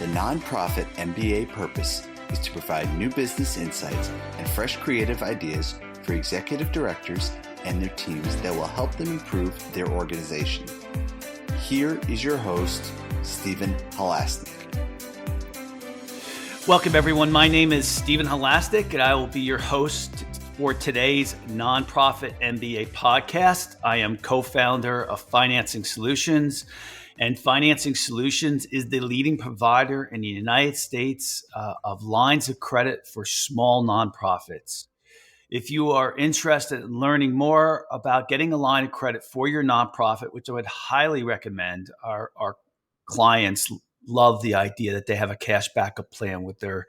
The nonprofit MBA purpose is to provide new business insights and fresh creative ideas for executive directors and their teams that will help them improve their organization. Here is your host, Stephen Halasnik. Welcome, everyone. My name is Stephen Halasnik, and I will be your host for today's Nonprofit MBA podcast. I am co-founder of Financing Solutions, and Financing Solutions is the leading provider in the United States of lines of credit for small nonprofits. If you are interested in learning more about getting a line of credit for your nonprofit, which I would highly recommend, our clients love the idea that they have a cash backup plan with their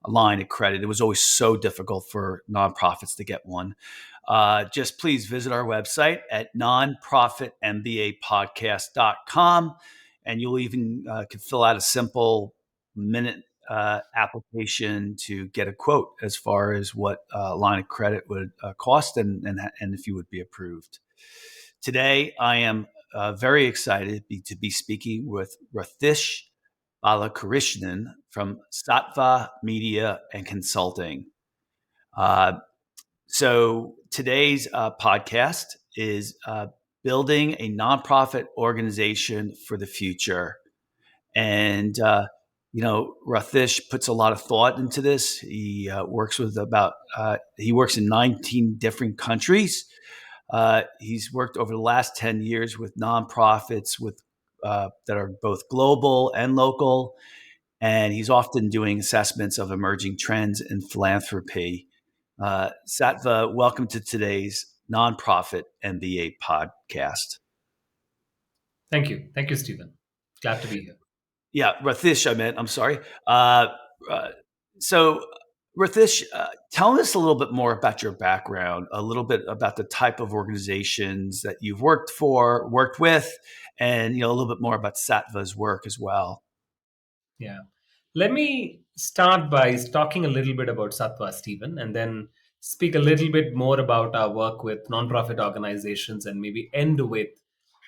line of credit. It was always so difficult for nonprofits to get one. Just please visit our website at nonprofitmbapodcast.com, and you'll even can fill out a simple minute application to get a quote as far as what a line of credit would cost and if you would be approved. Today, I am very excited to be speaking with Rathish Balakrishnan from Satva Media and Consulting. So today's podcast is building a nonprofit organization for the future. And, Rathish puts a lot of thought into this. He works in 19 different countries. He's worked over the last 10 years with nonprofits that are both global and local, and he's often doing assessments of emerging trends in philanthropy. Satva, welcome to today's Nonprofit MBA podcast. Thank you. Thank you, Stephen. Glad to be here. Yeah, Rathish, I'm sorry. So Rathish, tell us a little bit more about your background, a little bit about the type of organizations that you've worked with, and a little bit more about Satva's work as well. Yeah. Let me start by talking a little bit about Satva, Stephen, and then speak a little bit more about our work with nonprofit organizations and maybe end with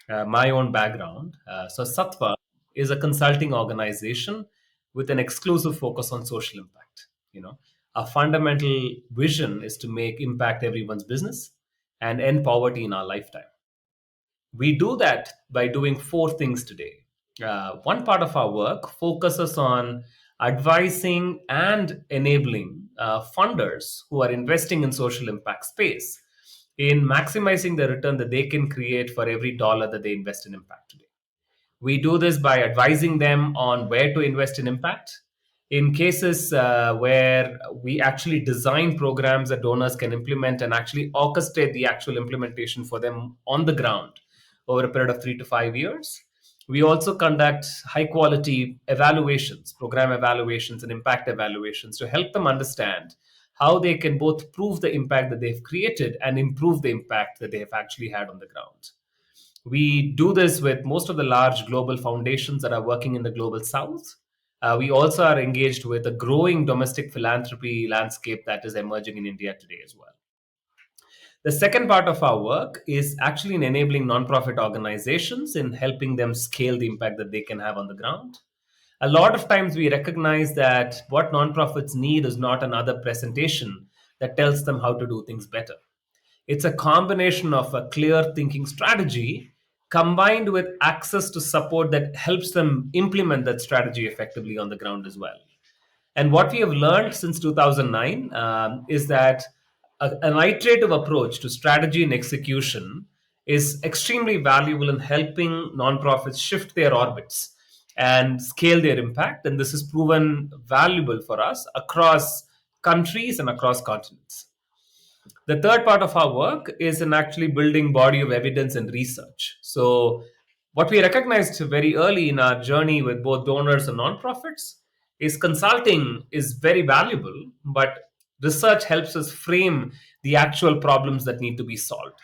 my own background. So Satva is a consulting organization with an exclusive focus on social impact. Our fundamental vision is to make impact everyone's business and end poverty in our lifetime. We do that by doing four things today. One part of our work focuses on advising and enabling funders who are investing in social impact space in maximizing the return that they can create for every dollar that they invest in impact today. We do this by advising them on where to invest in impact. In cases where we actually design programs that donors can implement and actually orchestrate the actual implementation for them on the ground over a period of 3 to 5 years. We also conduct high quality evaluations, program evaluations and impact evaluations to help them understand how they can both prove the impact that they've created and improve the impact that they have actually had on the ground. We do this with most of the large global foundations that are working in the global south. We also are engaged with a growing domestic philanthropy landscape that is emerging in India today as well. The second part of our work is actually in enabling nonprofit organizations in helping them scale the impact that they can have on the ground. A lot of times we recognize that what nonprofits need is not another presentation that tells them how to do things better. It's a combination of a clear thinking strategy combined with access to support that helps them implement that strategy effectively on the ground as well. And what we have learned since 2009 is that an iterative approach to strategy and execution is extremely valuable in helping nonprofits shift their orbits and scale their impact. And this is proven valuable for us across countries and across continents. The third part of our work is in actually building body of evidence and research. So what we recognized very early in our journey with both donors and nonprofits is consulting is very valuable, but research helps us frame the actual problems that need to be solved.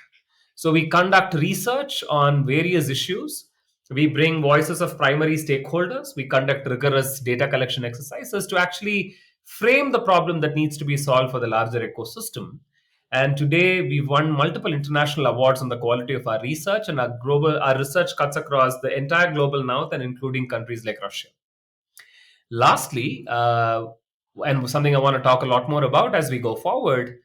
So we conduct research on various issues. We bring voices of primary stakeholders. We conduct rigorous data collection exercises to actually frame the problem that needs to be solved for the larger ecosystem. And today we've won multiple international awards on the quality of our research, and our research cuts across the entire global north and including countries like Russia. Lastly, and something I want to talk a lot more about as we go forward,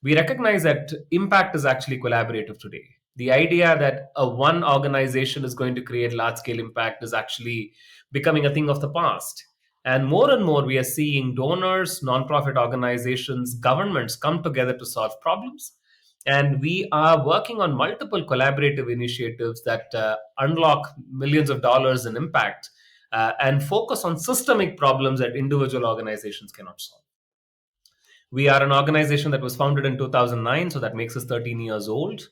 we recognize that impact is actually collaborative today. The idea that a one organization is going to create large scale impact is actually becoming a thing of the past. And more, we are seeing donors, nonprofit organizations, governments come together to solve problems. And we are working on multiple collaborative initiatives that unlock millions of dollars in impact and focus on systemic problems that individual organizations cannot solve. We are an organization that was founded in 2009, so that makes us 13 years old.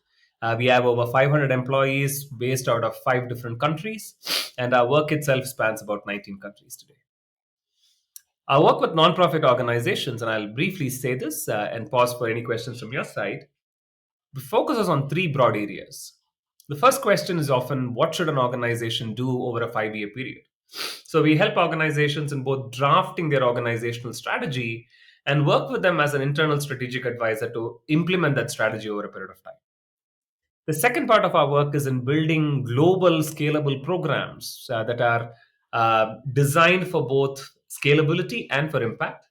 We have over 500 employees based out of 5 different countries, and our work itself spans about 19 countries today. Our work with nonprofit organizations, and I'll briefly say this and pause for any questions from your side, focuses on three broad areas. The first question is often, what should an organization do over a 5-year period? So we help organizations in both drafting their organizational strategy and work with them as an internal strategic advisor to implement that strategy over a period of time. The second part of our work is in building global scalable programs that are designed for both scalability and for impact.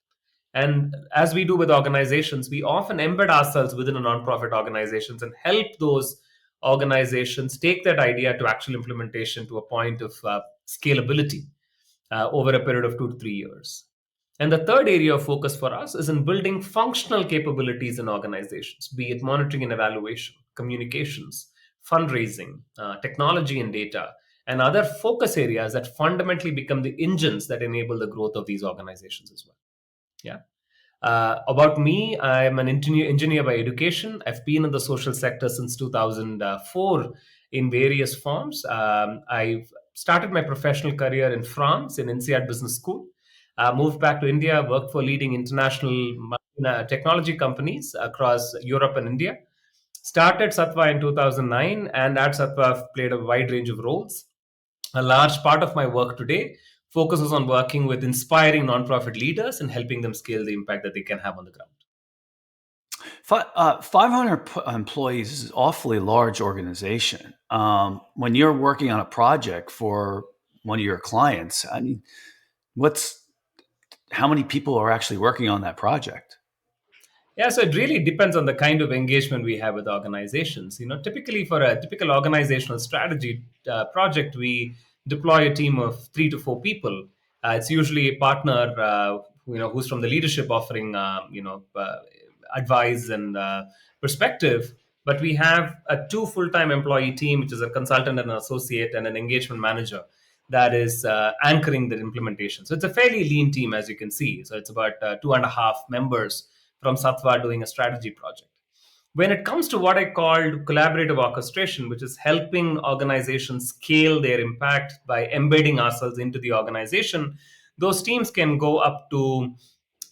And as we do with organizations, we often embed ourselves within a nonprofit organizations and help those organizations take that idea to actual implementation to a point of scalability over a period of 2 to 3 years. And the third area of focus for us is in building functional capabilities in organizations, be it monitoring and evaluation, communications, fundraising, technology and data, and other focus areas that fundamentally become the engines that enable the growth of these organizations as well. Yeah. About me, I'm an engineer by education. I've been in the social sector since 2004 in various forms. I've started my professional career in France in INSEAD Business School. Moved back to India, worked for leading international technology companies across Europe and India. Started Satva in 2009, and at Satva, I've played a wide range of roles. A large part of my work today focuses on working with inspiring nonprofit leaders and helping them scale the impact that they can have on the ground. 500 employees is an awfully large organization. When you're working on a project for one of your clients, I mean, how many people are actually working on that project? Yeah, so it really depends on the kind of engagement we have with organizations. Typically for a typical organizational strategy project, we deploy a team of 3 to 4 people. It's usually a partner, who's from the leadership offering, advice and perspective. But we have a 2 full-time employee team, which is a consultant and an associate and an engagement manager that is anchoring the implementation. So it's a fairly lean team, as you can see. So it's about 2.5 members from Satva doing a strategy project. When it comes to what I called collaborative orchestration, which is helping organizations scale their impact by embedding ourselves into the organization, those teams can go up to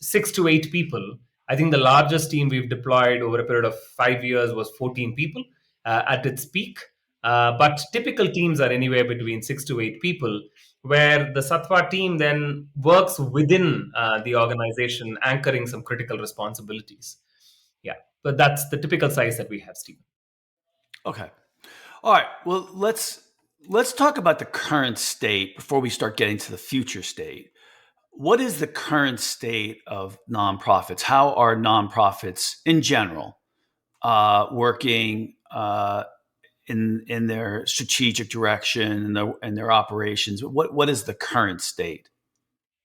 6 to 8 people. I think the largest team we've deployed over a period of 5 years was 14 people at its peak. But typical teams are anywhere between 6 to 8 people, where the Satva team then works within the organization, anchoring some critical responsibilities. Yeah, but that's the typical size that we have, Stephen. Okay. All right. Well, let's talk about the current state before we start getting to the future state. What is the current state of nonprofits? How are nonprofits in general working in their strategic direction and their operations? What is the current state?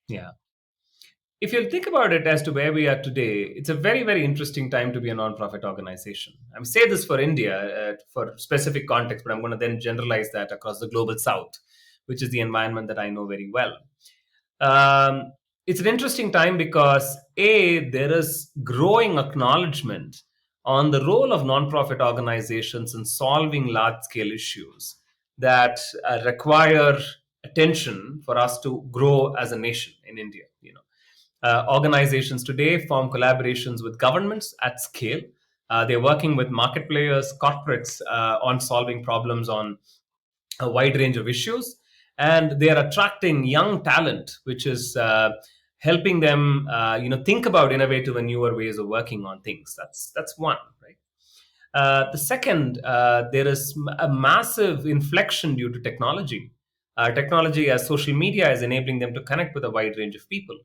Yeah. If you think about it as to where we are today, it's a very, very interesting time to be a nonprofit organization. I say this for India for specific context, but I'm going to then generalize that across the global south, which is the environment that I know very well. It's an interesting time because there is growing acknowledgement on the role of nonprofit organizations in solving large-scale issues that require attention for us to grow as a nation in India. Organizations today form collaborations with governments at scale. They're working with market players, corporates on solving problems on a wide range of issues, and they are attracting young talent, which is helping them, think about innovative and newer ways of working on things. That's one, right? The second, there is a massive inflection due to technology. Technology as social media is enabling them to connect with a wide range of people.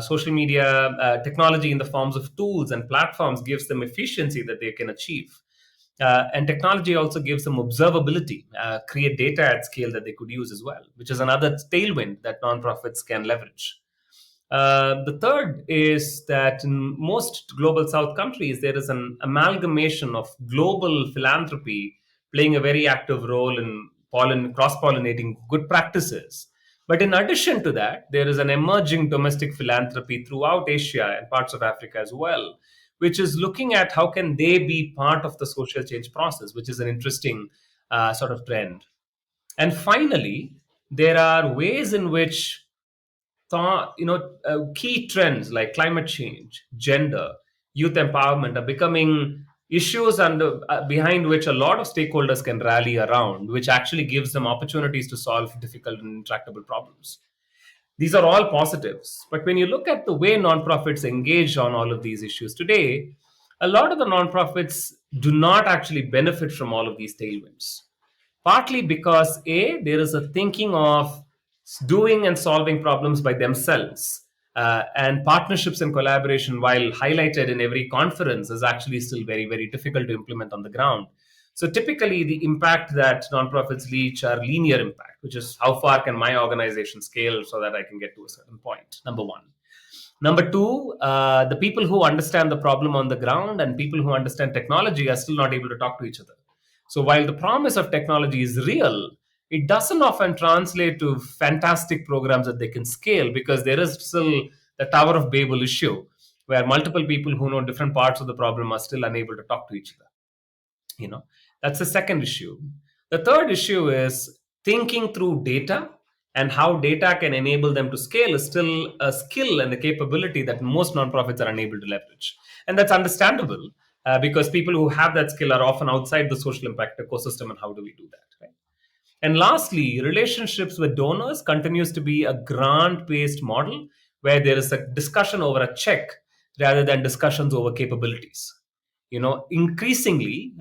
Social media technology in the forms of tools and platforms gives them efficiency that they can achieve. And technology also gives them observability, create data at scale that they could use as well, which is another tailwind that nonprofits can leverage. The third is that in most global south countries, there is an amalgamation of global philanthropy playing a very active role in cross pollinating good practices. But in addition to that, there is an emerging domestic philanthropy throughout Asia and parts of Africa as well, which is looking at how can they be part of the social change process, which is an interesting sort of trend. And finally, there are ways in which key trends like climate change, gender, youth empowerment are becoming issues behind which a lot of stakeholders can rally around, which actually gives them opportunities to solve difficult and intractable problems. These are all positives. But when you look at the way nonprofits engage on all of these issues today, a lot of the nonprofits do not actually benefit from all of these tailwinds. Partly because there is a thinking of doing and solving problems by themselves, and partnerships and collaboration, while highlighted in every conference, is actually still very, very difficult to implement on the ground. So typically the impact that nonprofits reach are linear impact, which is how far can my organization scale so that I can get to a certain point, number one. Number two, the people who understand the problem on the ground and people who understand technology are still not able to talk to each other. So while the promise of technology is real, it doesn't often translate to fantastic programs that they can scale, because there is still the Tower of Babel issue where multiple people who know different parts of the problem are still unable to talk to each other. you know that's the second issue. The third issue is thinking through data, and how data can enable them to scale is still a skill and a capability that most nonprofits are unable to leverage. And that's understandable, because people who have that skill are often outside the social impact ecosystem. And how do we do that, right? And lastly, relationships with donors continues to be a grant based model where there is a discussion over a check rather than discussions over capabilities. Increasingly,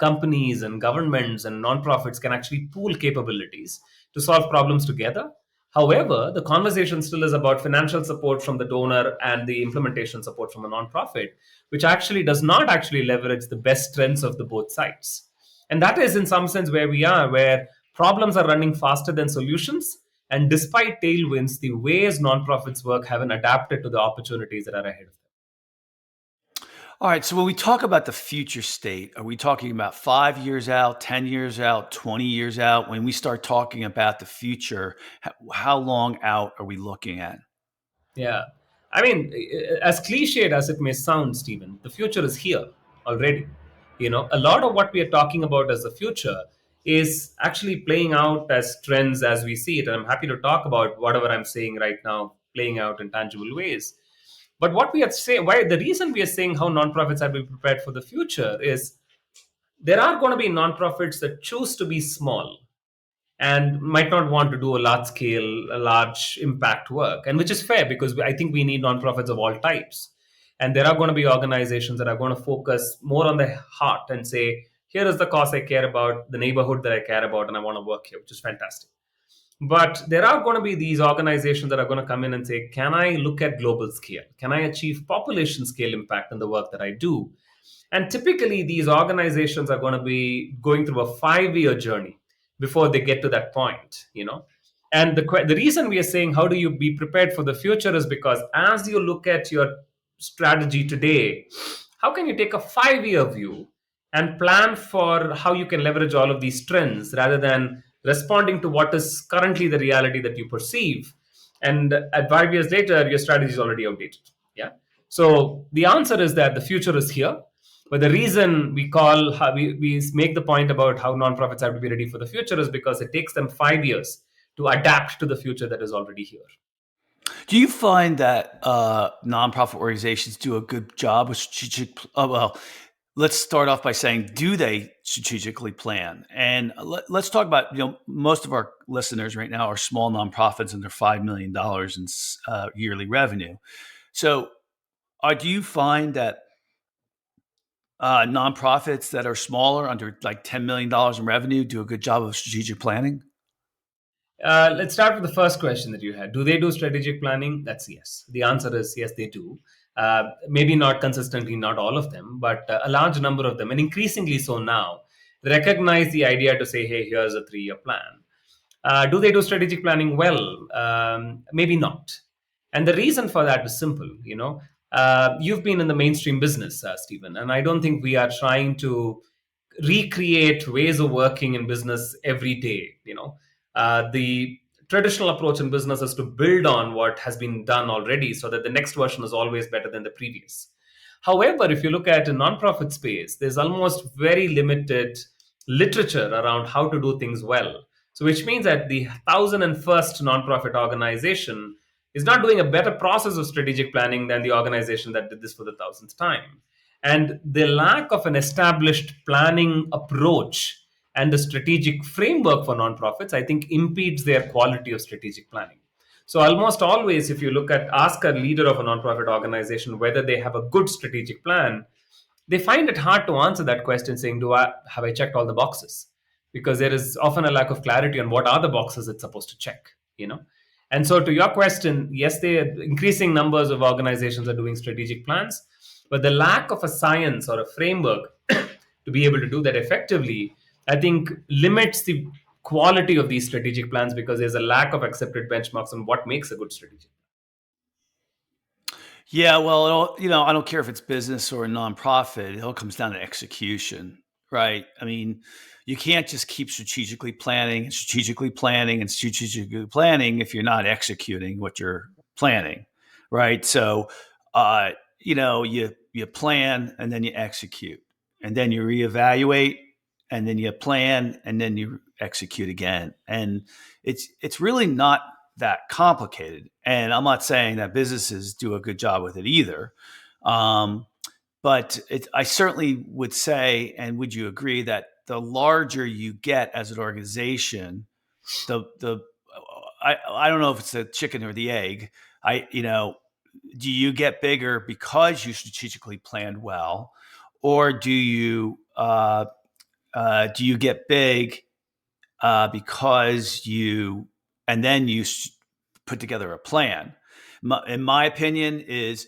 companies and governments and nonprofits can actually pool capabilities to solve problems together. However, the conversation still is about financial support from the donor and the implementation support from a nonprofit, which actually does not actually leverage the best strengths of the both sides. And that is in some sense where we are, where problems are running faster than solutions. And despite tailwinds, the ways nonprofits work haven't adapted to the opportunities that are ahead of them. All right. So when we talk about the future state, are we talking about 5 years out, 10 years out, 20 years out? When we start talking about the future, how long out are we looking at? Yeah. I mean, as cliched as it may sound, Stephen, the future is here already. A lot of what we are talking about as the future is actually playing out as trends as we see it. And I'm happy to talk about whatever I'm saying right now playing out in tangible ways. But what we are saying, why the reason we are saying how nonprofits have been prepared for the future is there are going to be nonprofits that choose to be small and might not want to do a large scale, a large impact work, and which is fair, because I think we need nonprofits of all types. And there are going to be organizations that are going to focus more on the heart and say, here is the cause I care about, the neighborhood that I care about, and I want to work here, which is fantastic. But there are going to be these organizations that are going to come in and say, can I look at global scale? Can I achieve population scale impact in the work that I do? And typically, these organizations are going to be going through a 5-year journey before they get to that point. And the reason we are saying, how do you be prepared for the future, is because as you look at your strategy today, how can you take a 5-year view and plan for how you can leverage all of these trends rather than responding to what is currently the reality that you perceive. And at 5 years later, your strategy is already outdated. Yeah. So the answer is that the future is here. But the reason we make the point about how nonprofits have to be ready for the future is because it takes them 5 years to adapt to the future that is already here. Do you find that nonprofit organizations do a good job with strategic? Let's start off by saying, do they strategically plan? And let's talk about, most of our listeners right now are small nonprofits and they're $5 million in yearly revenue. So do you find that nonprofits that are smaller, under like $10 million in revenue, do a good job of strategic planning? Let's start with the first question that you had. Do they do strategic planning? That's yes. The answer is yes, they do. Maybe not consistently, not all of them, but a large number of them, and increasingly so now, recognize the idea to say, hey, here's a 3-year plan. Do they do strategic planning well? Maybe not. And the reason for that is simple. You've been in the mainstream business, Stephen, and I don't think we are trying to recreate ways of working in business every day. The traditional approach in business is to build on what has been done already so that the next version is always better than the previous. However, if you look at a nonprofit space, there's almost very limited literature around how to do things well. So, which means that the 1001st nonprofit organization is not doing a better process of strategic planning than the organization that did this for the 1000th time. And the lack of an established planning approach and the strategic framework for nonprofits, I think, impedes their quality of strategic planning. So almost always, if you ask a leader of a nonprofit organization whether they have a good strategic plan, they find it hard to answer that question saying, have I checked all the boxes? Because there is often a lack of clarity on what are the boxes it's supposed to check. And so to your question, yes, increasing numbers of organizations are doing strategic plans, but the lack of a science or a framework to be able to do that effectively, I think, limits the quality of these strategic plans because there's a lack of accepted benchmarks on what makes a good strategic plan. Yeah, well, I don't care if it's business or a nonprofit. It all comes down to execution, right? I mean, you can't just keep strategically planning and strategically planning and strategically planning if you're not executing what you're planning, right? So, you plan and then you execute, and then you reevaluate, and then you plan and then you execute again. And it's really not that complicated. And I'm not saying that businesses do a good job with it either. But I certainly would say, and would you agree that the larger you get as an organization, I don't know if it's the chicken or the egg. Do you get bigger because you strategically planned well, or do you get big because you put together a plan? In my opinion, is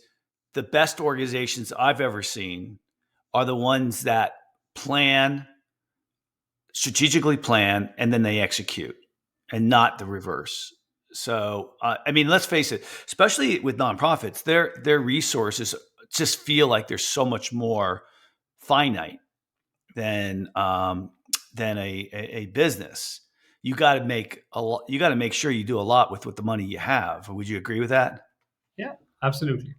the best organizations I've ever seen are the ones that strategically plan, and then they execute, and not the reverse. So, let's face it, especially with nonprofits, their resources just feel like they're so much more finite than a business. You got to make sure you do a lot with what the money you have. Would you agree with that? Yeah, absolutely.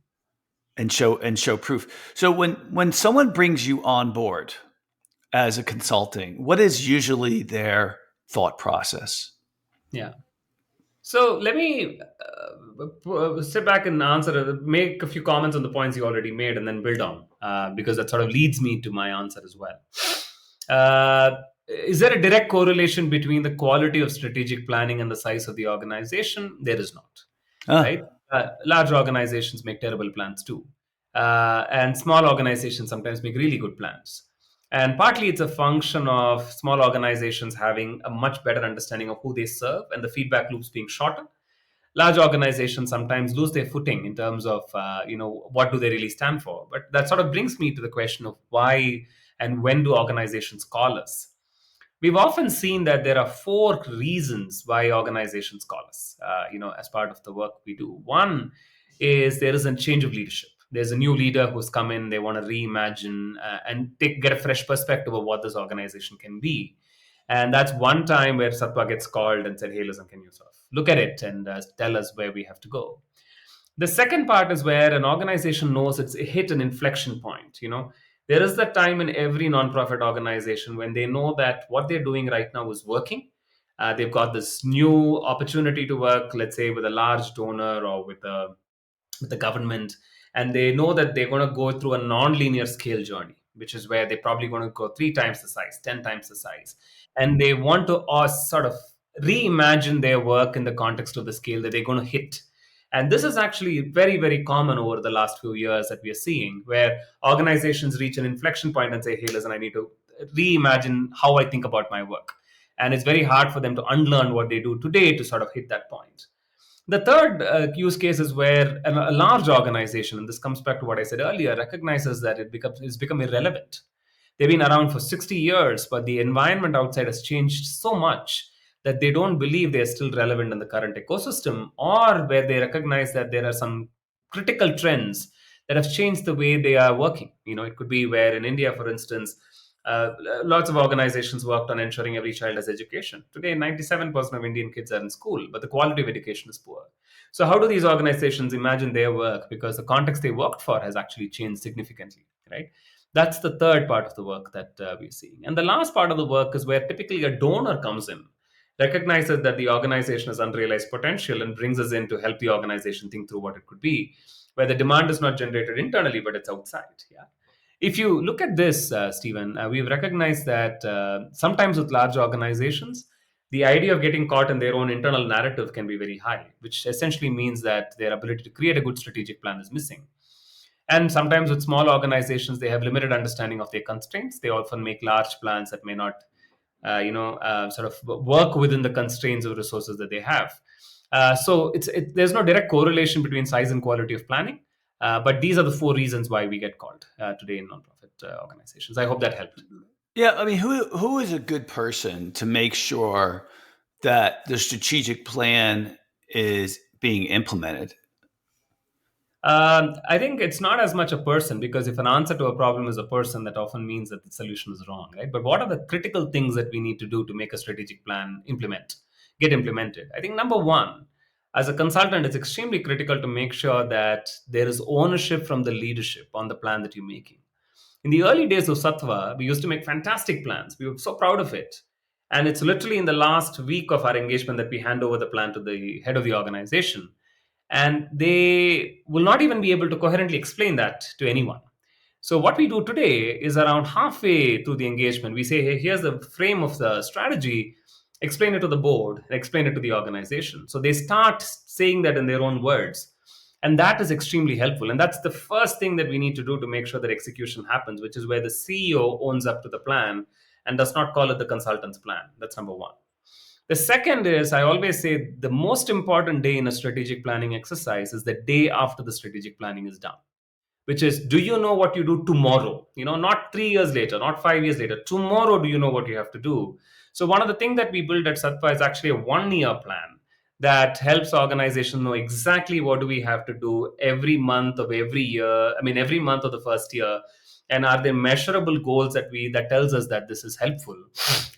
And show proof. So when someone brings you on board as a consulting, what is usually their thought process? Yeah. So let me sit back and make a few comments on the points you already made and then build on, because that sort of leads me to my answer as well. Is there a direct correlation between the quality of strategic planning and the size of the organization? There is not. Right? Large organizations make terrible plans too. And small organizations sometimes make really good plans. And partly it's a function of small organizations having a much better understanding of who they serve and the feedback loops being shorter. Large organizations sometimes lose their footing in terms of, what do they really stand for? But that sort of brings me to the question of why and when do organizations call us? We've often seen that there are 4 reasons why organizations call us, as part of the work we do. One is there is a change of leadership. There's a new leader who's come in, they want to reimagine and get a fresh perspective of what this organization can be. And that's one time where Satva gets called and said, hey, listen, can you sort of look at it and tell us where we have to go? The second part is where an organization knows it's hit an inflection point. There is that time in every nonprofit organization when they know that what they're doing right now is working. They've got this new opportunity to work, let's say, with a large donor or with the government, and they know that they're going to go through a non-linear scale journey, which is where they're probably going to go 3 times the size, 10 times the size. And they want to sort of reimagine their work in the context of the scale that they're going to hit. And this is actually very, very common over the last few years that we are seeing, where organizations reach an inflection point and say, hey, listen, I need to reimagine how I think about my work. And it's very hard for them to unlearn what they do today to sort of hit that point. The third use case is where a large organization, and this comes back to what I said earlier, recognizes that it's become irrelevant. They've been around for 60 years, but the environment outside has changed so much that they don't believe they're still relevant in the current ecosystem, or where they recognize that there are some critical trends that have changed the way they are working. It could be where in India, for instance, lots of organizations worked on ensuring every child has education. Today, 97% of Indian kids are in school, but the quality of education is poor. So, how do these organizations imagine their work? Because the context they worked for has actually changed significantly, right? That's the third part of the work that we're seeing. And the last part of the work is where typically a donor comes in, recognizes that the organization has unrealized potential, and brings us in to help the organization think through what it could be, where the demand is not generated internally, but it's outside. Yeah. If you look at this, Stephen, we've recognized that sometimes with large organizations, the idea of getting caught in their own internal narrative can be very high, which essentially means that their ability to create a good strategic plan is missing. And sometimes with small organizations, they have limited understanding of their constraints. They often make large plans that may not, sort of work within the constraints of resources that they have. So there's no direct correlation between size and quality of planning. But these are the four reasons why we get called today in nonprofit organizations. I hope that helped. Yeah, I mean, who is a good person to make sure that the strategic plan is being implemented? I think it's not as much a person, because if an answer to a problem is a person, that often means that the solution is wrong, right? But what are the critical things that we need to do to make a strategic plan get implemented? I think number one, as a consultant, it's extremely critical to make sure that there is ownership from the leadership on the plan that you're making. In the early days of Satva, we used to make fantastic plans. We were so proud of it. And it's literally in the last week of our engagement that we hand over the plan to the head of the organization. And they will not even be able to coherently explain that to anyone. So, what we do today is around halfway through the engagement, we say, hey, here's the frame of the strategy, explain it to the board, explain it to the organization. So, they start saying that in their own words. And that is extremely helpful. And that's the first thing that we need to do to make sure that execution happens, which is where the CEO owns up to the plan and does not call it the consultant's plan. That's number one. The second is, I always say, the most important day in a strategic planning exercise is the day after the strategic planning is done, which is, do you know what you do tomorrow? Not 3 years later, not 5 years later. Tomorrow, do you know what you have to do? So one of the things that we build at Satva is actually a 1-year plan that helps organizations know exactly what do we have to do every month of every year. I mean, every month of the first year. And are there measurable goals that tells us that this is helpful?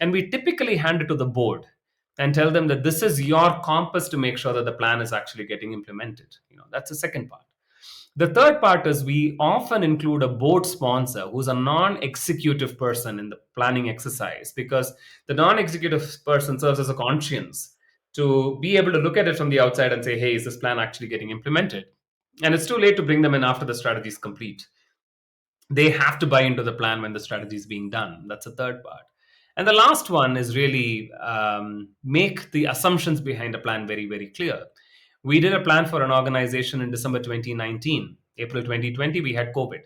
And we typically hand it to the board and tell them that this is your compass to make sure that the plan is actually getting implemented. That's the second part. The third part is we often include a board sponsor who's a non-executive person in the planning exercise, because the non-executive person serves as a conscience to be able to look at it from the outside and say, hey, is this plan actually getting implemented? And it's too late to bring them in after the strategy is complete. They have to buy into the plan when the strategy is being done. That's the third part. And the last one is really make the assumptions behind a plan very, very clear. We did a plan for an organization in December 2019. April 2020, we had COVID.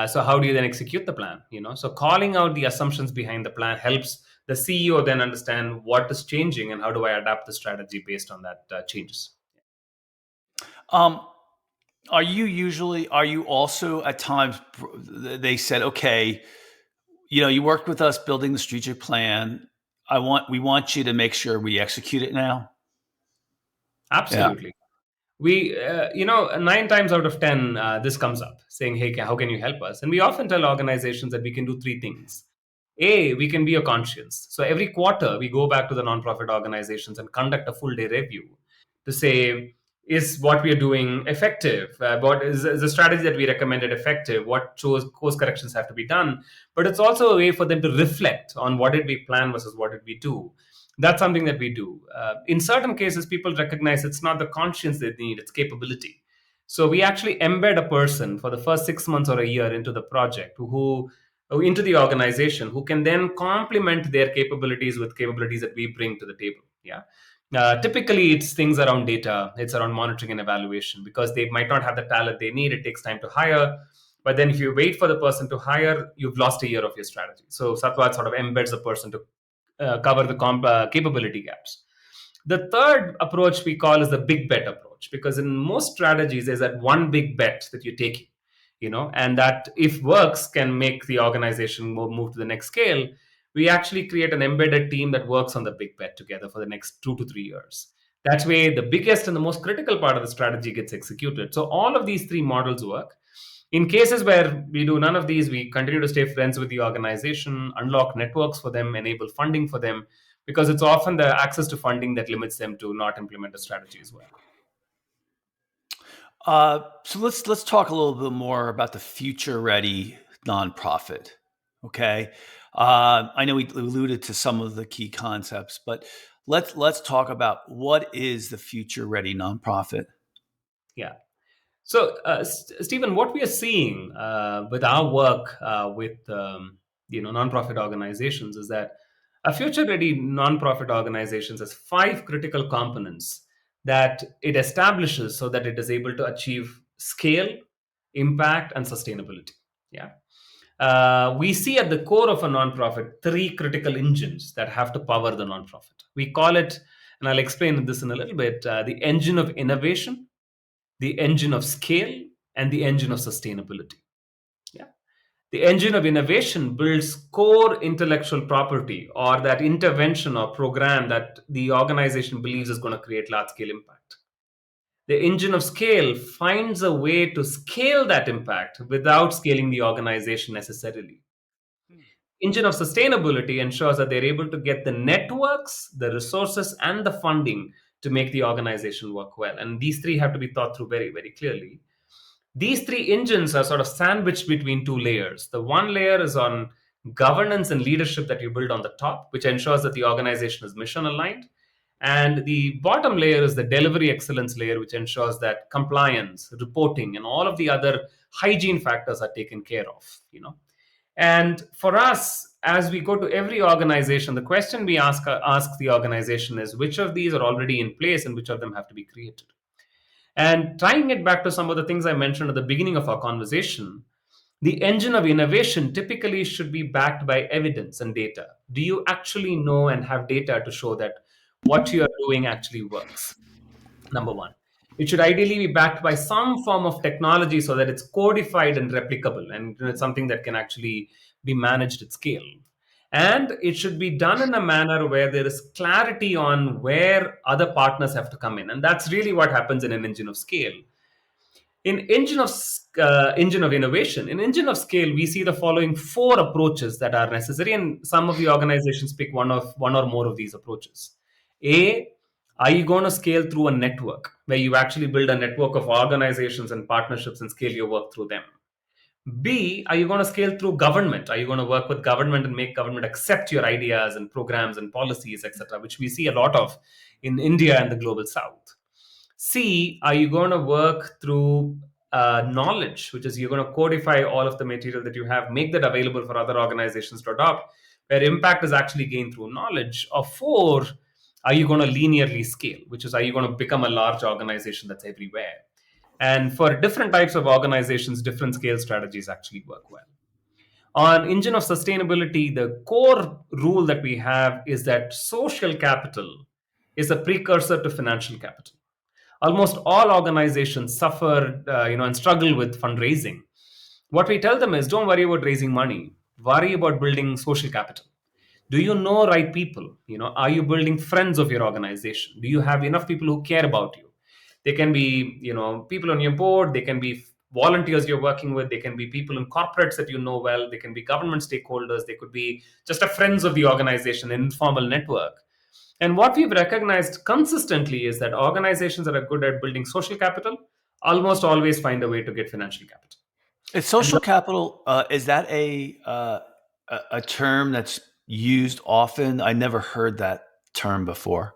So how do you then execute the plan? So calling out the assumptions behind the plan helps the CEO then understand what is changing and how do I adapt the strategy based on that changes. Are you also at times, they said, okay, you worked with us building the strategic plan. We want you to make sure we execute it now. Absolutely. Yeah. We, 9 times out of 10, this comes up saying, hey, how can you help us? And we often tell organizations that we can do 3 things. A, we can be a conscience. So every quarter, we go back to the nonprofit organizations and conduct a full day review to say, is what we are doing effective? What is the strategy that we recommended effective? What course corrections have to be done? But it's also a way for them to reflect on what did we plan versus what did we do. That's something that we do. In certain cases, people recognize it's not the conscience they need, it's capability. So we actually embed a person for the first 6 months or a year into the project, into the organization, who can then complement their capabilities with capabilities that we bring to the table. Yeah. Typically, it's things around data. It's around monitoring and evaluation, because they might not have the talent they need. It takes time to hire. But then if you wait for the person to hire, you've lost a year of your strategy. So Satva sort of embeds the person to cover the capability gaps. The third approach we call is the big bet approach, because in most strategies, there's that one big bet that you're taking, and that if works can make the organization move to the next scale. We actually create an embedded team that works on the big bet together for the next 2 to 3 years. That way, the biggest and the most critical part of the strategy gets executed. So all of these three models work. In cases where we do none of these, we continue to stay friends with the organization, unlock networks for them, enable funding for them, because it's often the access to funding that limits them to not implement a strategy as well. So let's talk a little bit more about the future-ready nonprofit. Okay, I know we alluded to some of the key concepts, but let's talk about what is the future-ready nonprofit. Yeah. So, Stephen, what we are seeing with our work with nonprofit organizations is that a future-ready nonprofit organizations has 5 critical components that it establishes so that it is able to achieve scale, impact, and sustainability. Yeah. We see at the core of a nonprofit 3 critical engines that have to power the nonprofit. We call it, and I'll explain this in a little bit, the engine of innovation, the engine of scale, and the engine of sustainability. Yeah. The engine of innovation builds core intellectual property or that intervention or program that the organization believes is going to create large scale impact. The engine of scale finds a way to scale that impact without scaling the organization necessarily. Engine of sustainability ensures that they're able to get the networks, the resources, and the funding to make the organization work well. And these 3 have to be thought through very, very clearly. These 3 engines are sort of sandwiched between 2 layers. The one layer is on governance and leadership that you build on the top, which ensures that the organization is mission aligned. And the bottom layer is the delivery excellence layer, which ensures that compliance, reporting, and all of the other hygiene factors are taken care of. And for us, as we go to every organization, the question we ask the organization is which of these are already in place and which of them have to be created. And tying it back to some of the things I mentioned at the beginning of our conversation, the engine of innovation typically should be backed by evidence and data. Do you actually know and have data to show that what you are doing actually works? Number one. It should ideally be backed by some form of technology so that it's codified and replicable, and it's something that can actually be managed at scale. And it should be done in a manner where there is clarity on where other partners have to come in. And that's really what happens in an engine of scale. In engine of innovation, in engine of scale, we see the following 4 approaches that are necessary, and some of the organizations pick one or more of these approaches. A, are you going to scale through a network where you actually build a network of organizations and partnerships and scale your work through them? B, are you going to scale through government? Are you going to work with government and make government accept your ideas and programs and policies, etc., which we see a lot of in India and the global south? C, are you going to work through knowledge, which is you're going to codify all of the material that you have, make that available for other organizations to adopt, where impact is actually gained through knowledge? Or 4, are you going to linearly scale, which is are you going to become a large organization that's everywhere? And for different types of organizations, different scale strategies actually work well. On engine of sustainability, the core rule that we have is that social capital is a precursor to financial capital. Almost all organizations suffer, and struggle with fundraising. What we tell them is, don't worry about raising money. Worry about building social capital. Do you know right people? Are you building friends of your organization? Do you have enough people who care about you? They can be, people on your board. They can be volunteers you're working with. They can be people in corporates that you know well. They can be government stakeholders. They could be just a friends of the organization, an informal network. And what we've recognized consistently is that organizations that are good at building social capital almost always find a way to get financial capital. Is social capital, is that a term that's used often? I never heard that term before.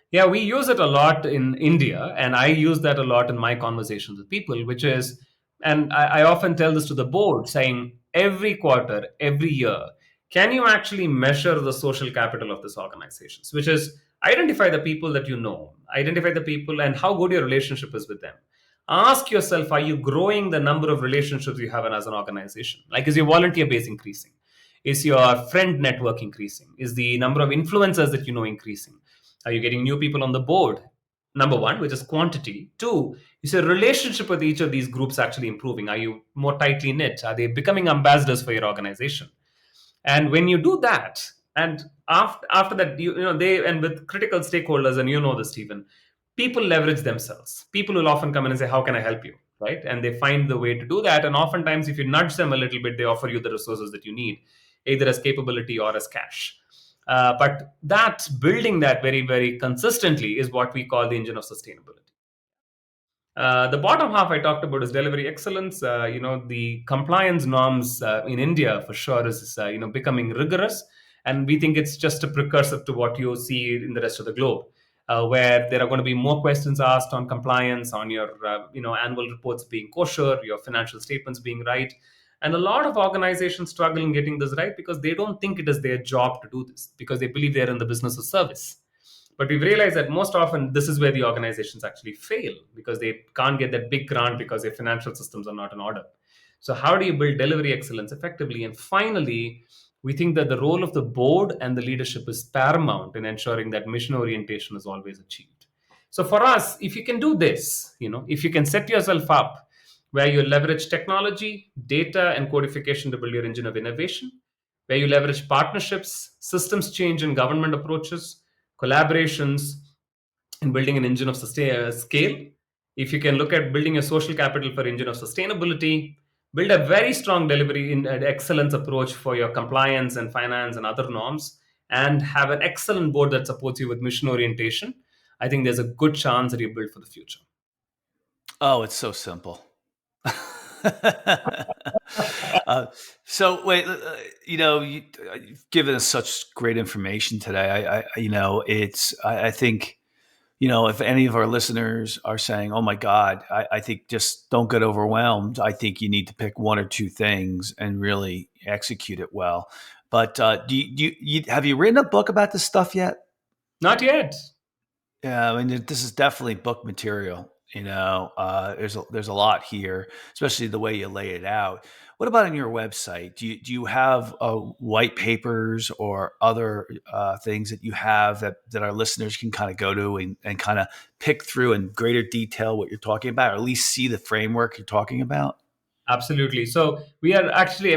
Yeah, we use it a lot in India, and I use that a lot in my conversations with people, which is, and I often tell this to the board, saying every quarter, every year, can you actually measure the social capital of this organizations, which is identify the people that you know, identify the people and how good your relationship is with them. Ask yourself, are you growing the number of relationships you have as an organization? Like, is your volunteer base increasing? Is your friend network increasing? Is the number of influencers that you know increasing? Are you getting new people on the board? Number one, which is quantity. Two, is your relationship with each of these groups actually improving? Are you more tightly knit? Are they becoming ambassadors for your organization? And when you do that, and after that, you know they and with critical stakeholders, and you know this, Stephen, people leverage themselves. People will often come in and say, "How can I help you?" Right, and they find the way to do that. And oftentimes, if you nudge them a little bit, they offer you the resources that you need, either as capability or as cash. But that building that very, very consistently is what we call the engine of sustainability. The bottom half I talked about is delivery excellence. The compliance norms in India for sure is becoming rigorous, and we think it's just a precursor to what you see in the rest of the globe, where there are going to be more questions asked on compliance, on your annual reports being kosher, your financial statements being right, and a lot of organizations struggle in getting this right because they don't think it is their job to do this because they believe they're in the business of service. But we've realized that most often this is where the organizations actually fail because they can't get that big grant because their financial systems are not in order. So, how do you build delivery excellence effectively? And finally, we think that the role of the board and the leadership is paramount in ensuring that mission orientation is always achieved. So, for us, if you can do this, if you can set yourself up where you leverage technology, data, and codification to build your engine of innovation, where you leverage partnerships, systems change, and government approaches, collaborations, and building an engine of scale. If you can look at building a social capital for engine of sustainability, build a very strong delivery in excellence approach for your compliance and finance and other norms, and have an excellent board that supports you with mission orientation, I think there's a good chance that you build for the future. Oh, it's so simple. So wait, you've given us such great information today. I think, if any of our listeners are saying, "Oh my God," I think just don't get overwhelmed. I think you need to pick one or two things and really execute it well. But have you written a book about this stuff yet? Not yet. Yeah, I mean, this is definitely book material. There's a lot here, especially the way you lay it out. What about on your website? Do you have white papers or other things that you have that our listeners can kind of go to and kind of pick through in greater detail what you're talking about, or at least see the framework you're talking about? Absolutely. So we are actually,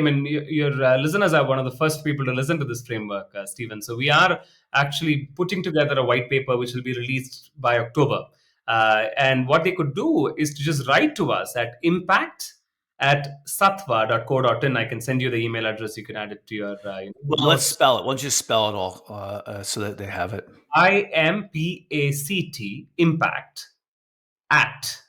your listeners are one of the first people to listen to this framework, Stephen. So we are actually putting together a white paper which will be released by October. And what they could do is to just write to us at impact@satva.co.in. I can send you the email address. You can add it to your Well, let's notes. spell it. Why don't you spell it all so that they have it? IMPACT, impact, at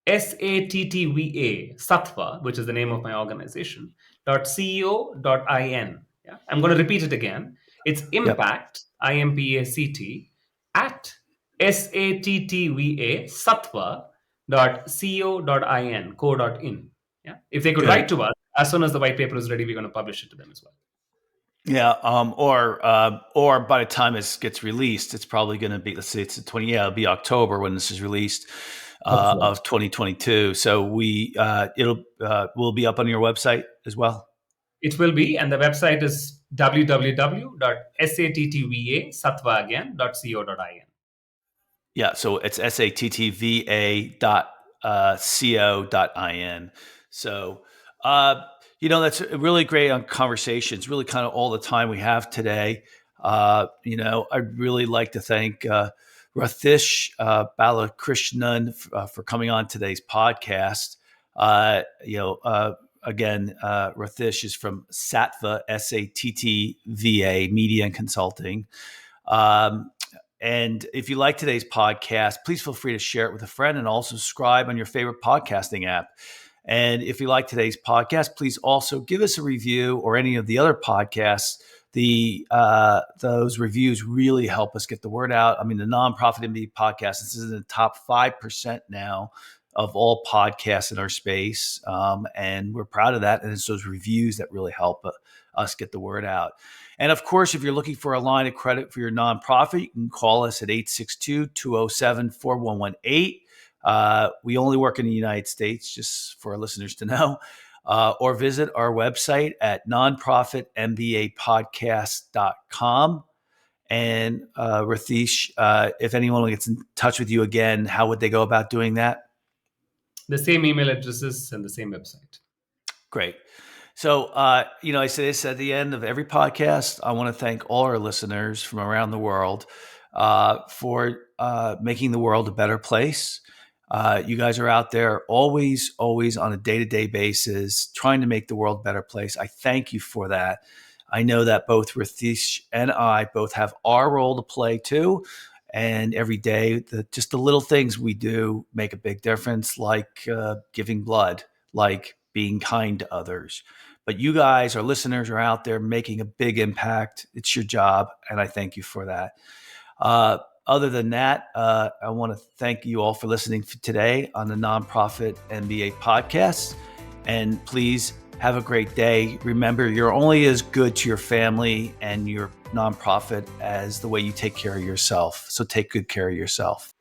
SATTVA, Satva, which is the name of my organization, .co.in. Yeah? I'm going to repeat it again. It's impact, IMPACT, at SATTVA, Satva, .co.in. Yeah? If they could write to us, as soon as the white paper is ready, we're going to publish it to them as well. Yeah, or by the time it gets released, it's probably going to be, let's say it's the 20. Yeah, it'll be October when this is released of 2022. So will be up on your website as well. It will be, and the website is www.sattvagain.co.in. Yeah, so it's satva.co.in. So, that's a really great conversation. It's really kind of all the time we have today. I'd really like to thank Rathish Balakrishnan for coming on today's podcast. Again, Rathish is from Satva, Sattva Media and Consulting. And if you like today's podcast, please feel free to share it with a friend and also subscribe on your favorite podcasting app. And if you like today's podcast, please also give us a review or any of the other podcasts. Those reviews really help us get the word out. I mean, the Nonprofit MBA podcast, this is in the top 5% now of all podcasts in our space. And we're proud of that. And it's those reviews that really help us get the word out. And of course, if you're looking for a line of credit for your nonprofit, you can call us at 862-207-4118. We only work in the United States, just for our listeners to know. or visit our website at nonprofitmbapodcast.com. And Rathish, if anyone gets in touch with you again, how would they go about doing that? The same email addresses and the same website. Great. So, I say this at the end of every podcast. I want to thank all our listeners from around the world for making the world a better place. You guys are out there always on a day-to-day basis, trying to make the world a better place. I thank you for that. I know that both Rathish and I both have our role to play too. And every day, just the little things we do make a big difference, like giving blood, like being kind to others. But you guys, our listeners, are out there making a big impact. It's your job, and I thank you for that. Other than that, I want to thank you all for listening today on the Nonprofit MBA podcast. And please have a great day. Remember, you're only as good to your family and your nonprofit as the way you take care of yourself. So take good care of yourself.